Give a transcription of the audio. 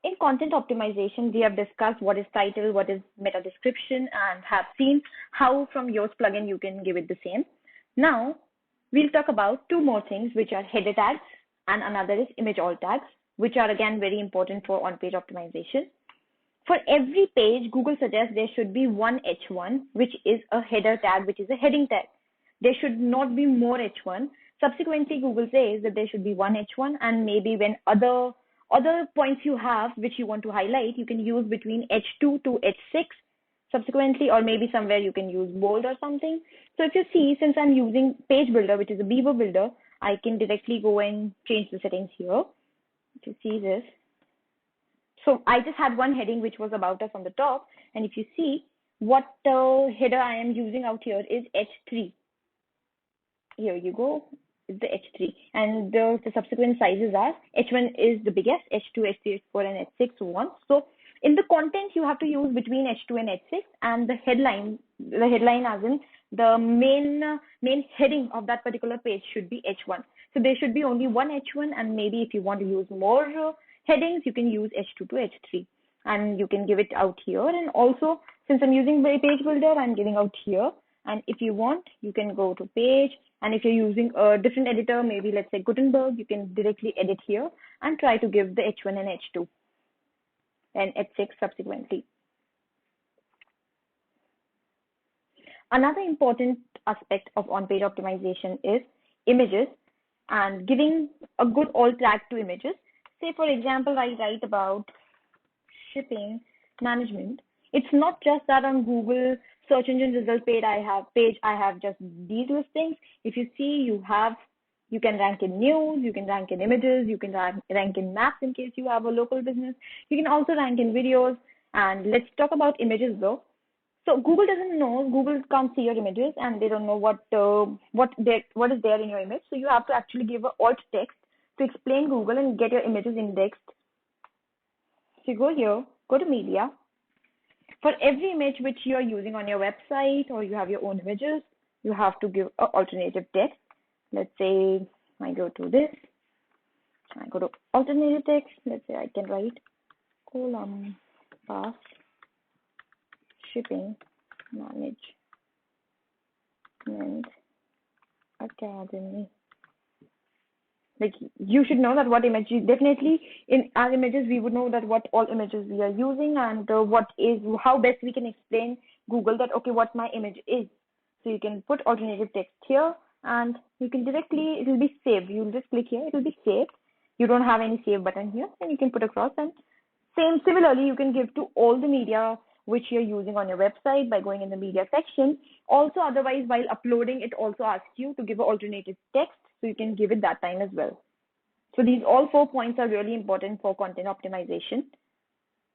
in content optimization, we have discussed what is title, what is meta description, and have seen how from Yoast plugin you can give it the same. Now, we'll talk about two more things, which are header tags and another is image alt tags, which are again very important for on-page optimization. For every page, Google suggests there should be one H1, which is a header tag, which is a heading tag. There should not be more H1. Subsequently, Google says that there should be one H1, and maybe when other points you have which you want to highlight, you can use between H2 to H6 subsequently, or maybe somewhere you can use bold or something. So if you see, since I'm using page builder, which is a Beaver builder, I can directly go and change the settings here. If you see this, so I just had one heading which was about us on the top, and if you see what header I am using out here is H3. Here you go, it's the H3, and the subsequent sizes are H1 is the biggest, H2, H3, H4, and H6, so on. So in the content you have to use between H2 and H6, and the headline as in the main heading of that particular page should be H1. So there should be only one H1, and maybe if you want to use more headings, you can use H2 to H3, and you can give it out here. And also, since I'm using page builder, I'm giving out here. And if you want, you can go to page, and if you're using a different editor, maybe let's say Gutenberg, you can directly edit here and try to give the H1 and H2 and H6 subsequently. Another important aspect of on-page optimization is images and giving a good alt tag to images. Say, for example, I write about shipping management. It's not just that on Google search engine result page I have just these listings. If you see, you can rank in news, you can rank in images, you can rank in maps in case you have a local business. You can also rank in videos. And let's talk about images though. So Google doesn't know, Google can't see your images, and they don't know what is there in your image. So you have to actually give an alt text to explain Google and get your images indexed. So you go here, go to media. For every image which you are using on your website or you have your own images, you have to give an alternative text. Let's say I go to this, I go to alternative text. Let's say I can write Columbus Shipping Management Academy. Like, you should know that what image, definitely in our images, we would know that what all images we are using, and how best we can explain Google that, okay, what my image is. So you can put alternative text here, and you can directly, it will be saved. You'll just click here, it will be saved. You don't have any save button here, and you can put across. And similarly, you can give to all the media which you're using on your website by going in the media section. Also, otherwise, while uploading, it also asks you to give an alternative text, so you can give it that time as well. So these all 4 points are really important for content optimization.